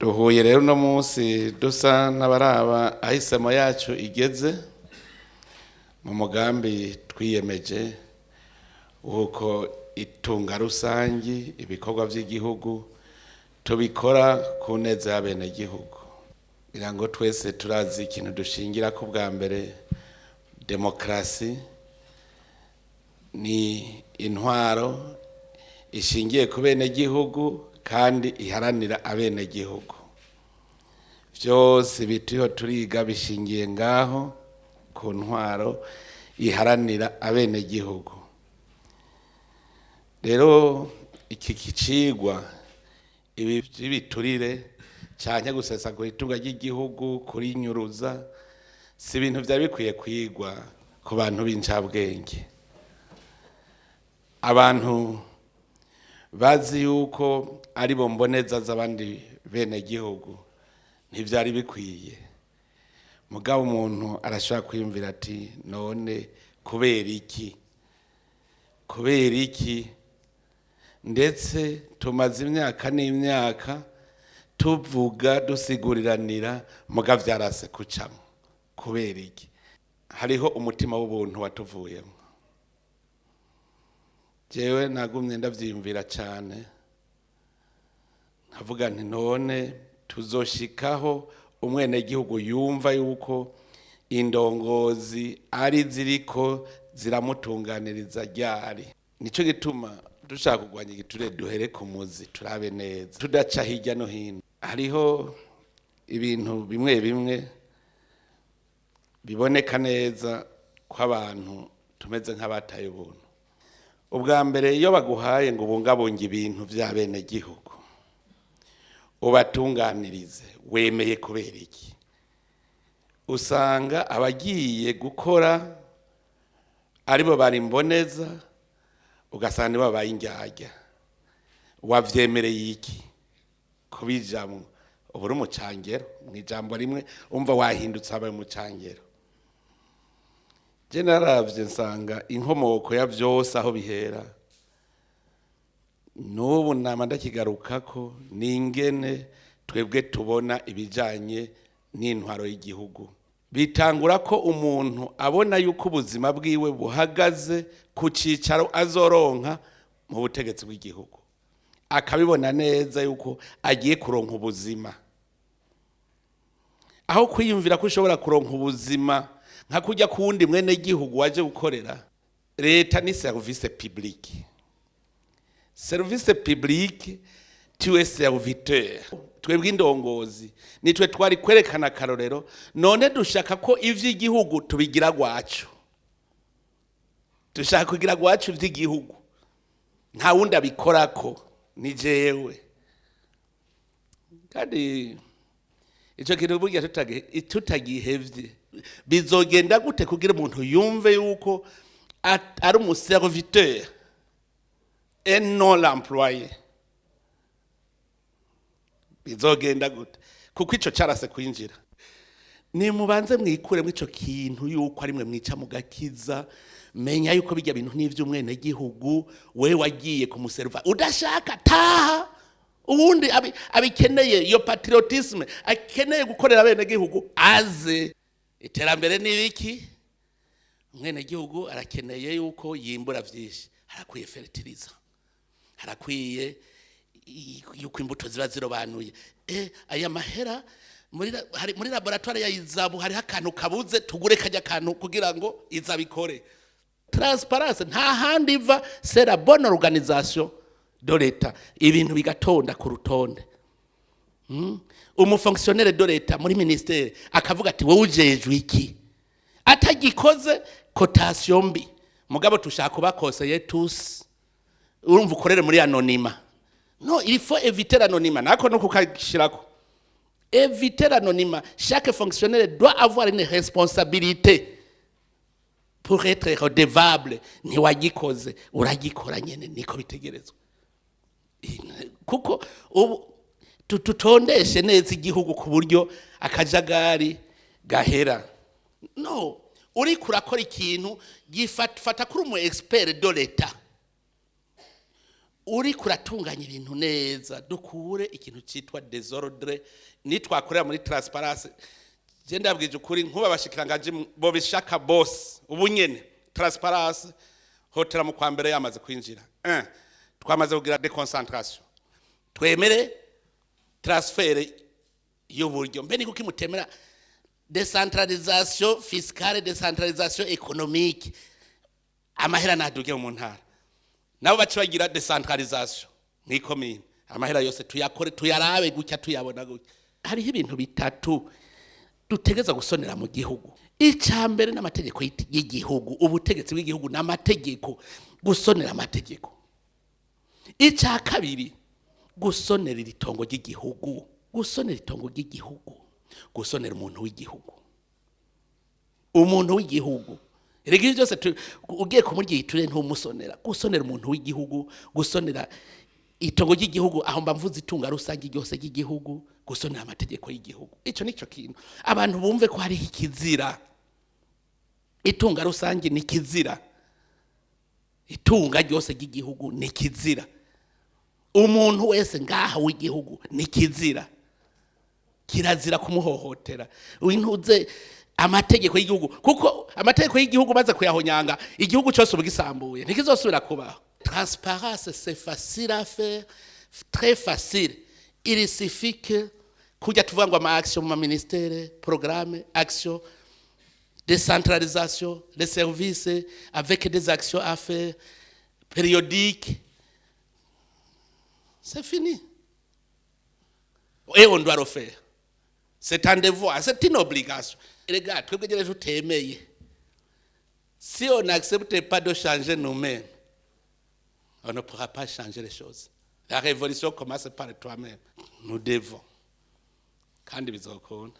Duhuye rero no munsi dusa n'abaraba ahisemo yacu igeze mu mugambi twiyemeje uko itunga rusangi ibikorwa by'igihugu tubikora ku neza y'abene gihugu. Kugira ngo twese turazi ikintu dushingira ko bwa mbere demokrasi ni intwaro ishingiye ku bene gihugu kandi iharanira abene gihugu. Vyose bitiho turiga bishingiye ngaho ku ntwaro iharanira abene gihugu. Rero iki kicigwa ibi biturire canke gusesagura itunga ry'igihugu kuri nyuruza si ibintu vyari bikwiye kwigwa ku bantu b'incabwenge. Abantu bazi yuko ari bo mboneza z'abandi bene gihugu ntivyari bikwiye. Mugabo umuntu arashobora kwiyumvira ati none kubera iki ndetse tumaze imyaka n'imyaka tuvuga dusiguriranira muga vyarase kucamo. Kubera iki? Hariho umutima w'ubuntu watuvuyemo. Jewe nagumye ndavyiyumvira cyane nkavuga nti none tuzoshikaho umwene gihugu yumva yuko indongozi ari ziriko ziramutunganiriza ryari. Nico gituma dushaka kurwanya igiturire duhere ku muzi turabe neza tudaca hirya no hino. Hariho ibintu bimwe bimwe biboneka neza ko abantu tumeze nk'abataye ubuntu. Ubwa mbere iyo baguhaye ngo bungabunge ibintu vya bene gihugu ubatunganirize wemeye kubera iki? Usanga abagiye gukora aribo bari mboneza ugasanga nibo babaye indyarya. Wavyemereye iki kubijamwo? Uburi umucangero mw'ijambo rimwe umva wahindutse abaye umucangero. Je naravye nsanga inkomoko ya vyose aho bihera n'ubu nama ndakigarukako n'ingene twebwe tubona ibijanye n'intwaro y'igihugu. Bitangura ko umuntu abona yuko ubuzima bwiwe buhagaze ku cicaro azoronka mu butegetsi bw'igihugu, akabibona neza yuko agiye kuronka ubuzima. Aho kwiyumvira ko ushobora kuronka ubuzima nka kujya kuwundi mwene gihugu waje gukorera. Leta ni service public. Service public tu es serviteur. Twebwe indongozi nitwe twari kwerekana karorero. None dushaka ko ivy'igihugu tubigira gwacu. Dushaka kugira gwacu ivy'igihugu nta wundi abikorako ni jewe. Kandi ico kintu burya tutagihevye bizogenda gute kugira umuntu yumve yuko ari umuserviteur et non l'employé? Bizogenda gute? Kuko ico carase kwinjira. Ni mubanze mwikuremo ico kintu yuko ari mwe mwica mugakiza. Menya yuko bijya bintu n'ivy'umwene gihugu we wagiye kumuserva udashaka taha. Ubundi abikeneye iyo patriotisme akeneye gukorera bene gihugu aze. Iterambere ni iki? Umwene gihugu arakeneye yuko yimbura vyinshi. Harakwiye fertilizer, harakwiye yuko imbuto ziba zirobanuye. Aya mahera muri laboratoire ya izabu hari akantu kabuze tugure kajya kantu kugira ngo izabikore. Transparence nta handi iva, c'est la bonne organisation de l'État. Ibintu bigatonda ku rutonde. Umufonctionnaire de l'État muri ministère akavuga ati wowe ujejwe iki? Atagikoze cotation mbi. Mugabo tushaka kuba conseiller tous. Urumva ukorere muri anonyma. Non, il faut éviter l'anonymat. Nako no kukashirako. Éviter l'anonymat. Chaque fonctionnaire doit avoir une responsabilité pour être redevable. Ni wagikoze uragikora nyene niko bitegerezwa. Kuko tutondeshe neza igihugu ku buryo akajagari gahera. No, uri kurakora ikintu gifata kuri umu expert de l'État. uri kuratunganya ibintu neza dukure ikintu cyitwa désordre nitwakorera muri transparence je ndabwije ukuri nkuba bashikiranganje bo bishaka boss ubunyene transparence hotela mu kwa mbere yamaze kwinjira twamaze kugira déconcentration twemere transfert y'uburyo mbe niko kimutemera décentralisation fiscale décentralisation économique amahera naduge mu ntara nabo baci bagira décentralisation mwikomine amahera yose tuyakore tuyarabe gucya tuyabona gucya hariho ibintu bitatu dutegeza gusonera mu gihugu icambere n'amategeko y'igihugu ubutegetsi bw'igihugu n'amategeko gusonera amategeko ica kabiri gusonera itongo ry'igihugu gusonera itongo ry'igihugu gusonera umuntu w'igihugu Erega byose ugiye kumurya igiturire ntumusonera gusonera umuntu w'igihugu gusonera itongo ry'igihugu aho mbavuze itunga rusange ryose ry'igihugu gusonera amategeko y'igihugu ico nico kintu abantu bumve ko hari ikizira itunga rusange ni kizira itunga ryose ry'igihugu ni kizira umuntu wese ngaha w'igihugu ni kizira kirazira kumuhohotera wintuze amategeko y'igihugu kuko amategeko y'igihugu baza kuyahonyanga igihugu cyose ubugisambuye ntikizosubira kubaho transparence c'est facile à faire très facile il suffit que kujya tuvuga ngo ama action mu ministère programme action décentralisation les services avec des actions à faire périodiques c'est fini et on doit le faire c'est un devoir c'est une obligation. Regarde, si on n'accepte pas de changer nous-mêmes, on ne pourra pas changer les choses. La révolution commence par toi-même. Nous devons. Kandi bizokunda.